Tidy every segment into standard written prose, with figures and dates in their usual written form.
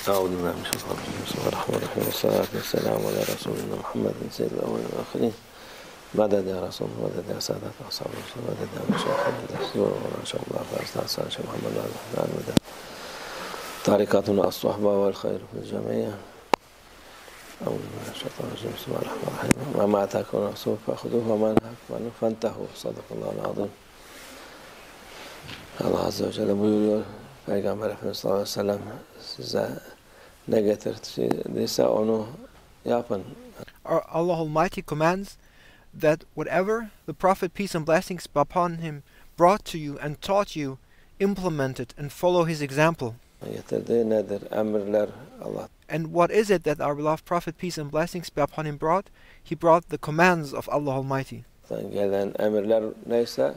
أعوذ بالله من الشيطان الرجيم بسم الله الرحمن الرحيم والصلاة والسلام على رسولنا محمد سيد الأولين والآخرين مدد يا رسول الله مدد يا سادة أصحاب الرسول مدد يا مشايخ مدد إن شاء الله فأستاذ شيخ محمد عادل مدد طريقتنا الصحبة والخير في الجميع أعوذ بالله من الشيطان الرجيم بسم الله الرحمن الرحيم وما آتاكم الرسول فخذوه وما نهاكم عنه فانتهوا صدق الله العظيم. Allah Azze ve Celle buyuruyor Peygamber Efendimiz sallallahu aleyhi ve sellem size ne getirdiyse onu yapın. Allah Almighty commands that whatever the Prophet, peace and blessings be upon him, brought to you and taught you, implement it and follow his example. Getirdiği nedir? Emirler Allah. And what is it that our beloved Prophet, peace and blessings be upon him, brought? He brought the commands of Allah Almighty. Gelen emirler neyse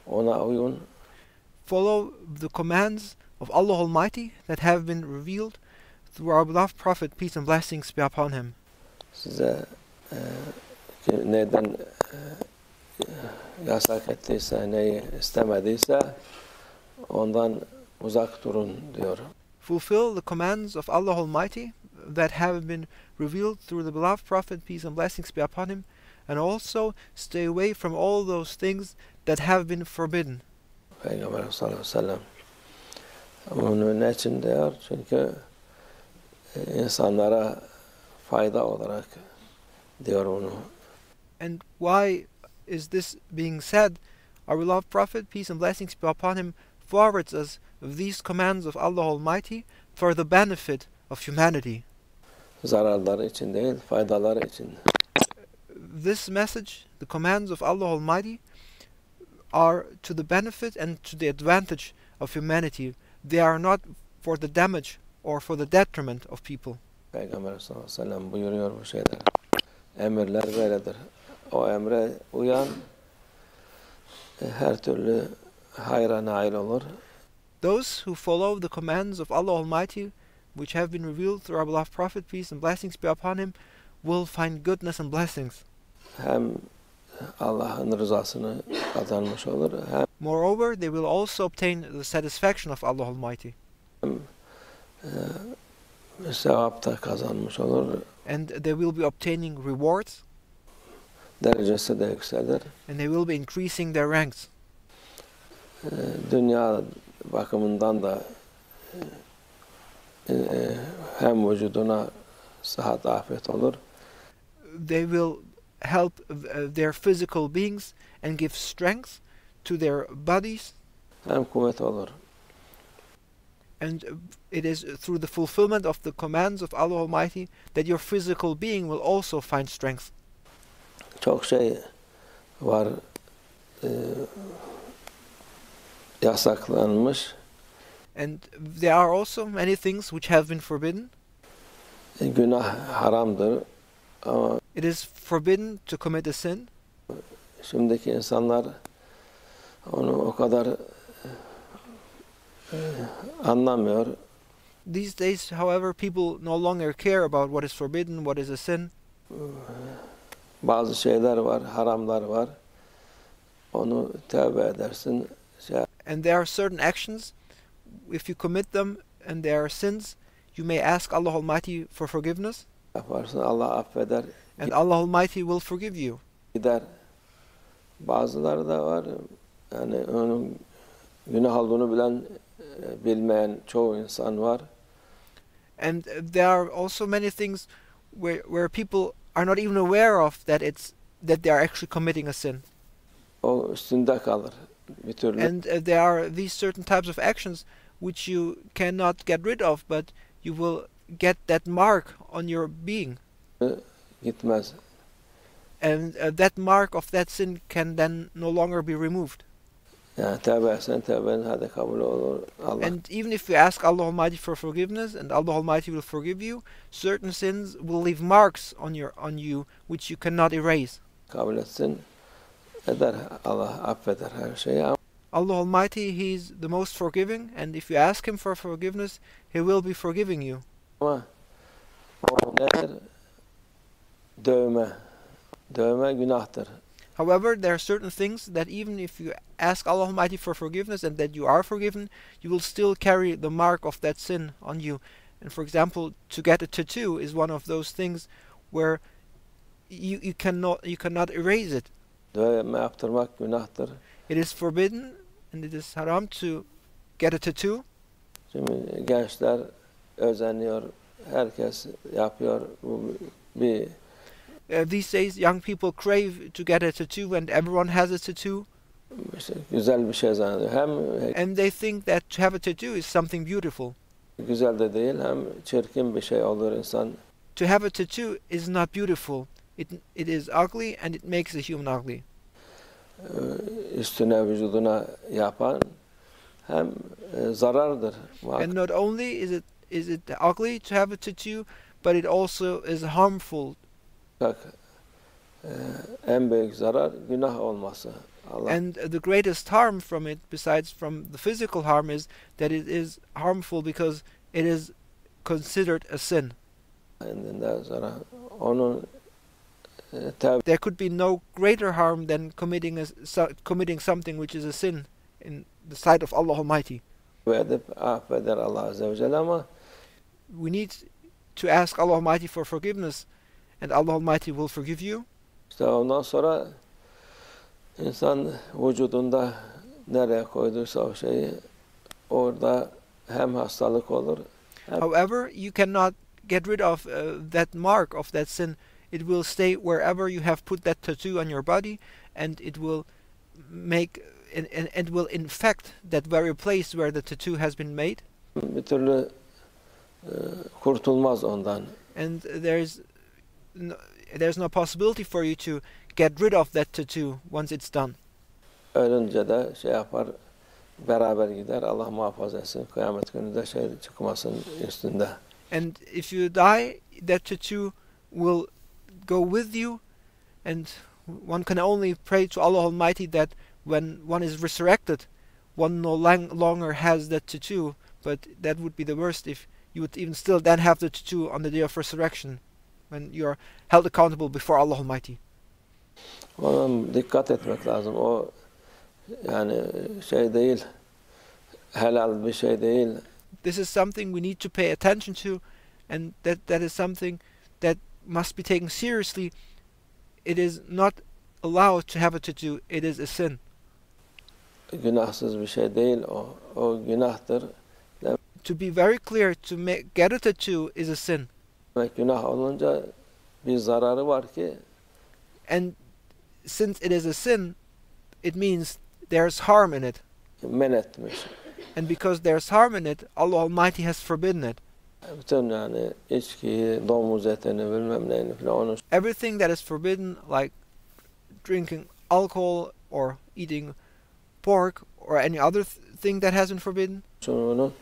ona uyun. Follow the commands of Allah Almighty that have been revealed through our beloved Prophet, peace and blessings be upon him. Size neden yasak ettiyse, neyi istemediyse ondan uzak durun diyor. Fulfill the commands of Allah Almighty that have been revealed through the beloved Prophet, peace and blessings be upon him, and also stay away from all those things that have been forbidden. Peygamber sallallahu aleyhi ve sellem bunu ne için diyor? Çünkü insanlara fayda olarak diyor bunu. And why is this being said? Our beloved Prophet, peace and blessings be upon him, forwards us these commands of Allah Almighty for the benefit of humanity. Zararları için değil, faydaları için. This message, the commands of Allah Almighty, are to the benefit and to the advantage of humanity. They are not for the damage or for the detriment of people. Peygamber sallallahu aleyhi ve sellem buyuruyor bu şeyler. Emirler böyledir. O emre uyan her türlü hayra nail olur. Those who follow the commands of Allah Almighty, which have been revealed through our beloved Prophet, peace and blessings be upon him, will find goodness and blessings. Hem Allah'ın rızasını kazanmış olur. Hem moreover, they will also obtain the satisfaction of Allah Almighty. Sevap da kazanmış olur. And they will be obtaining rewards. Derecesi de yükselir. And they will be increasing their ranks. Dünya bakımından da hem vücuduna sıhhat afiyet olur. They will help their physical beings and give strength to their bodies. Hem kuvvet olur. And it is through the fulfillment of the commands of Allah Almighty that your physical being will also find strength. Çok şey var yasaklanmış. And there are also many things which have been forbidden. Günah haramdır ama it is forbidden to commit a sin. Şimdiki insanlar onu o kadar anlamıyor. These days, however, people no longer care about what is forbidden, what is a sin. Bazı şeyler var, haramlar var. Onu tövbe edersin. And there are certain actions, if you commit them and they are sins, you may ask Allah Almighty for forgiveness. Yaparsın, Allah affeder. And Allah Almighty will forgive you. Gider. Bazıları da var. Yani onun günah olduğunu bilmeyen çoğu insan var. And there are also many things where people are not even aware of that they are actually committing a sin. O üstünde kalır bir türlü. And there are these certain types of actions which you cannot get rid of, but you will get that mark on your being. Gitmez. And that mark of that sin can then no longer be removed. Yani tövbe etsen tövbenin hadi kabul olur. Allah. And even if you ask Allah Almighty for forgiveness and Allah Almighty will forgive you, certain sins will leave marks on you which you cannot erase. Kabul etsin, eder, Allah affeder her şeyi. Allah Almighty, He is the most forgiving, and if you ask Him for forgiveness, He will be forgiving you. Ama o nedir? Dövme günahtır. However, there are certain things that even if you ask Allah Almighty for forgiveness and that you are forgiven, you will still carry the mark of that sin on you. And for example, to get a tattoo is one of those things where you cannot erase it. Dövme yaptırmak günahtır. It is forbidden and it is haram to get a tattoo. Şimdi gençler özeniyor, herkes yapıyor. Bu bir These days, young people crave to get a tattoo, and everyone has a tattoo. işte güzel bir şey zannediyor. Hem And they think that to have a tattoo is something beautiful. güzel de değil, hem çirkin bir şey olur insan. To have a tattoo is not beautiful. It is ugly and it makes a human ugly. Üstüne vücuduna yapan hem zarardır. And not only is it ugly to have a tattoo, but it also is harmful. En büyük zarar günah olması. Allah. And the greatest harm from it, besides from the physical harm, is that it is harmful because it is considered a sin. Kendinden sonra onun There could be no greater harm than committing something which is a sin in the sight of Allah Almighty. tevbe edip affeder Allah Azze ve Celle, ama We need to ask Allah Almighty for forgiveness, and Allah Almighty will forgive you. işte ondan sonra insan vücudunda nereye koyduysa o şeyi orada hem hastalık olur. However, you cannot get rid of that mark of that sin. It will stay wherever you have put that tattoo on your body, and it will make and will infect that very place where the tattoo has been made. Bir türlü kurtulmaz ondan. And there's no possibility for you to get rid of that tattoo once it's done. Ölünce de şey yapar, beraber gider. Allah muhafaza etsin. Kıyamet günü de şey çıkmasın üstünde. And if you die, that tattoo will go with you, and one can only pray to Allah Almighty that when one is resurrected, one no longer has that tattoo, but that would be the worst if you would even still then have the tattoo on the day of resurrection, when you are held accountable before Allah Almighty. Ona dikkat etmek lazım. O yani şey değil, helal bir şey değil. This is something we need to pay attention to, and that is something that must be taken seriously. It is not allowed to have a tattoo. It is a sin. Günahsız bir şey değil o. O günahtır. To be very clear, to get a tattoo is a sin. Demek günah olunca bir zararı var ki And since it is a sin, it means there's harm in it. men etmiş. And because there's harm in it, Allah Almighty has forbidden it. Bütün yani içkiyi, domuz etini, bilmem neyini falan onu Everything that is forbidden, like drinking alcohol or eating pork or any other thing that has been forbidden, şunun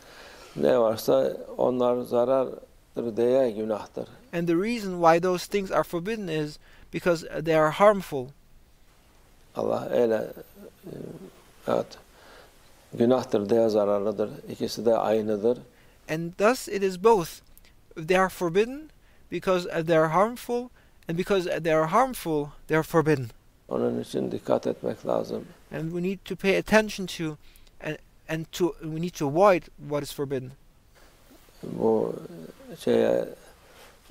ne varsa onlar zarardır diye günahtır. and the reason why those things are forbidden is because they are harmful. Allah öyle evet, günahtır diye zararlıdır. İkisi de aynıdır. And thus it is both. They are forbidden because they are harmful, and because they are harmful, they are forbidden. Onun için dikkat etmek lazım. And we need to pay attention to, and we need to avoid what is forbidden. Bu şeye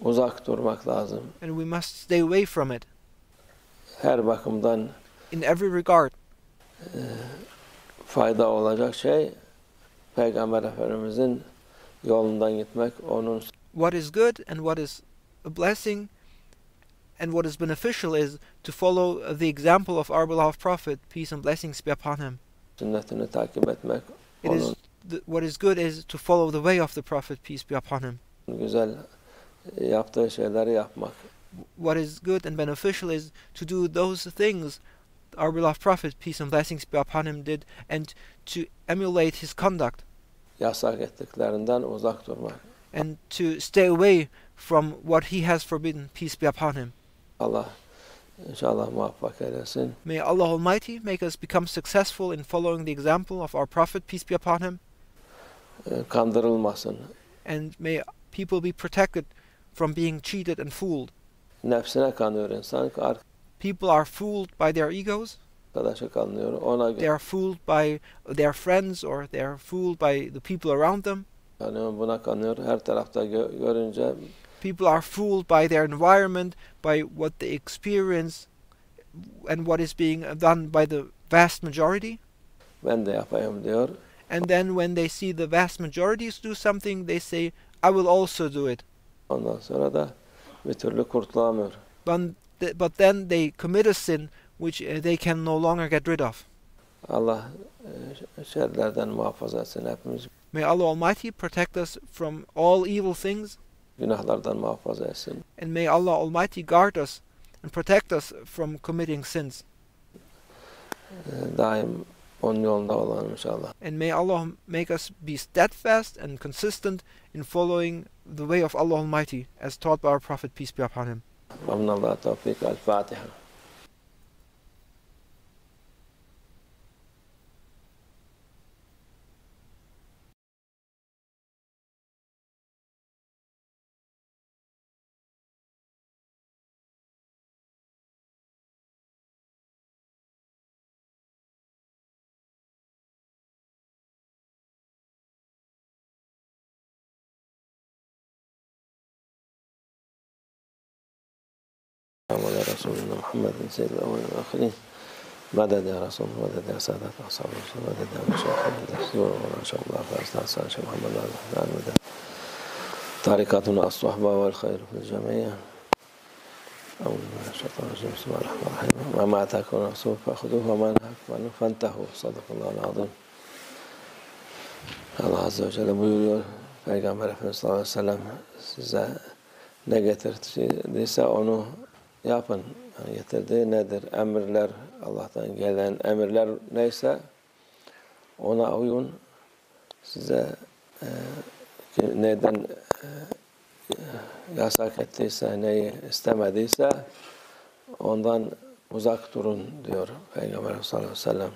uzak durmak lazım. And we must stay away from it Her bakımdan in every regard. fayda olacak şey Peygamber Efendimizin yolundan gitmek, onun What is good and what is a blessing and what is beneficial is to follow the example of our beloved Prophet, peace and blessings be upon him. sünnetini takip etmek, It is onun what is good is to follow the way of the Prophet, peace be upon him. güzel yaptığı şeyleri yapmak. What is good and beneficial is to do those things our beloved Prophet, peace and blessings be upon him, did, and to emulate his conduct, Yasak ettiklerinden uzak durmak. and to stay away from what he has forbidden, peace be upon him. Allah inşallah muvaffak eylesin. May Allah Almighty make us become successful in following the example of our Prophet, peace be upon him, Kandırılmasın. and may people be protected from being cheated and fooled. Nefsine kanıyor insan, People are fooled by their egos, arkadaşı kanıyor. Ona they are fooled by their friends, or they are fooled by the people around them. Yani buna kanıyor. Her tarafta görünce People are fooled by their environment, by what they experience, and what is being done by the vast majority. ben de yapayım diyor. And then when they see the vast majorities do something, they say, I will also do it. Ondan sonra da bir türlü kurtulamıyor. But then they commit a sin which they can no longer get rid of. Allah şerlerden muhafaza etsin hepimiz. May Allah Almighty protect us from all evil things, Günahlardan muhafaza etsin. and may Allah Almighty guard us and protect us from committing sins. Daim onun yolunda olalım inşallah. And may Allah make us be steadfast and consistent in following the way of Allah Almighty, as taught by our Prophet, peace be upon him. Amin. Tevfik. El-Fatiha. على رسولنا محمد سيد الأولين والآخرين مدد يا رسول الله مدد يا سادات أصحاب الرسول مدد يا مشايخ إن شاء الله فأستاذ الشيخ محمد عادل طريقتنا الصحبة والخير في الجميع أعوذ بالله من الشيطان الرجيم بسم الله الرحمن الرحيم وما آتاكم الرسول فخذوه وما نهاكم عنه فانتهوا صدق الله العظيم. Allah Azze ve Celle buyuruyor Peygamber Efendimiz sallallahu aleyhi ve sellem size ne getirdiyse onu yapın. Yani getirdiği nedir? Emirler, Allah'tan gelen emirler neyse ona uyun. Size neden yasak ettiyse, neyi istemediyse ondan uzak durun diyor Peygamber sallallahu aleyhi ve sellem.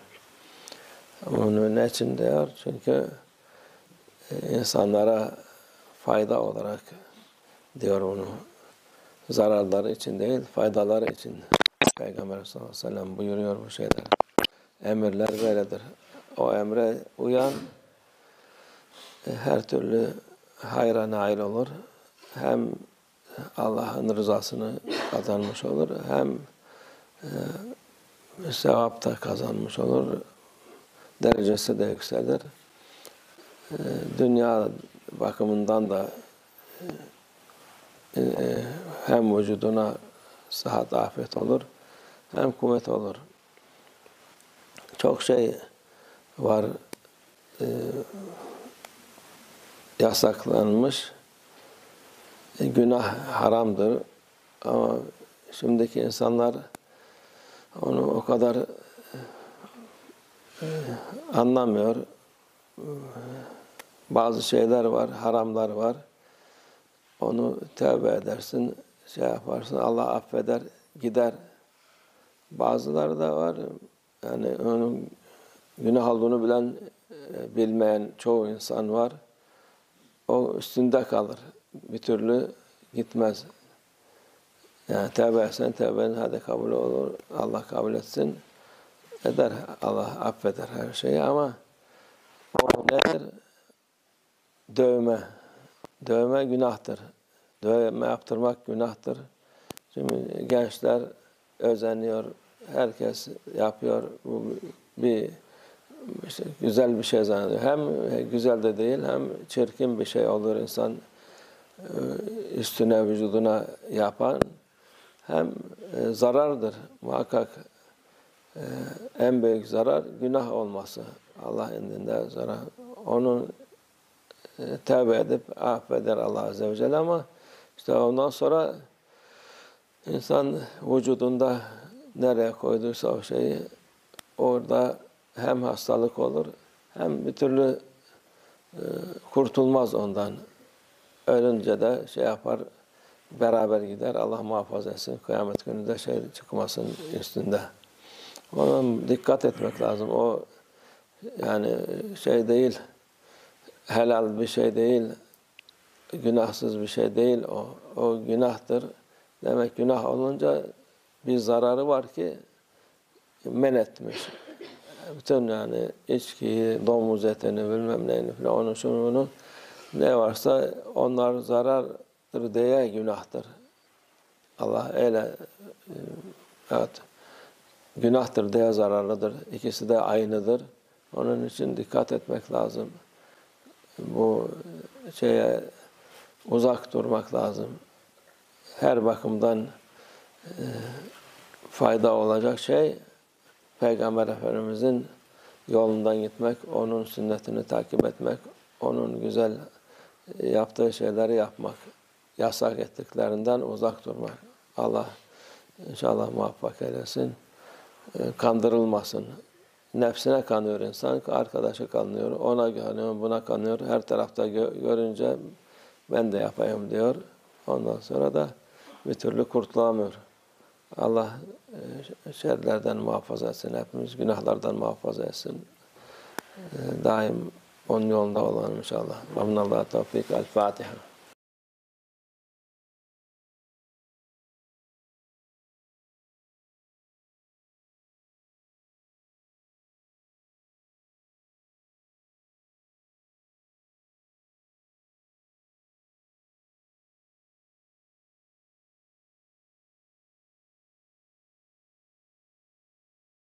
Bunun ne için diyor? Çünkü insanlara fayda olarak diyor onu. Zararları için değil, faydaları için. Peygamber sallallahu aleyhi ve sellem buyuruyor bu şeyler. Emirler böyledir. O emre uyan her türlü hayra nail olur. Hem Allah'ın rızasını kazanmış olur, hem sevap da kazanmış olur. Derecesi de yükselir. Dünya bakımından da hem vücuduna sıhhat, afiyet olur, hem kuvvet olur. Çok şey var yasaklanmış. Günah haramdır. Ama şimdiki insanlar onu o kadar anlamıyor. Bazı şeyler var, haramlar var. Onu tövbe edersin, şey yaparsın, Allah affeder, gider. Bazıları da var, yani onun günah olduğunu bilen, bilmeyen çoğu insan var. O üstünde kalır. Bir türlü gitmez. Yani tövbe etsen tövbenin hadi kabul olur. Allah kabul etsin. Eder. Allah affeder her şeyi ama o nedir? Dövme. Dövme günahtır. Dövme yaptırmak günahtır. Şimdi gençler özeniyor. Herkes yapıyor. Bu bir işte güzel bir şey zannediyor. Hem güzel de değil, hem çirkin bir şey olur insan üstüne, vücuduna yapan. Hem zarardır. Muhakkak en büyük zarar günah olması. Allah indinde zarar. Onun tövbe edip affeder Allah Azze ve Celle ama işte ondan sonra insan vücudunda nereye koyduysa o şeyi orada hem hastalık olur hem bir türlü kurtulmaz ondan. Ölünce de şey yapar, beraber gider. Allah muhafaza etsin. Kıyamet gününde şey çıkmasın üstünde. Ona dikkat etmek lazım. O yani şey değil, helal bir şey değil, günahsız bir şey değil o. O günahtır. Demek günah olunca bir zararı var ki men etmiş. Bütün yani içkiyi, domuz etini bilmem neyini falan onu şunu bunu ne varsa onlar zarardır diye günahtır. Allah öyle evet, günahtır diye zararlıdır. İkisi de aynıdır. Onun için dikkat etmek lazım. Bu şeye uzak durmak lazım. Her bakımdan fayda olacak şey Peygamber Efendimizin yolundan gitmek, onun sünnetini takip etmek, onun güzel yaptığı şeyleri yapmak, yasak ettiklerinden uzak durmak. Allah inşallah muvaffak eylesin. Kandırılmasın. Nefsine kanıyor insan, arkadaşı kanıyor, ona kanıyor, buna kanıyor. Her tarafta görünce ben de yapayım diyor. Ondan sonra da bir türlü kurtulamıyor. Allah şerlerden muhafaza etsin, hepimiz günahlardan muhafaza etsin. Daim onun yolunda olalım inşallah. Allah'a tevfik. El Fatiha.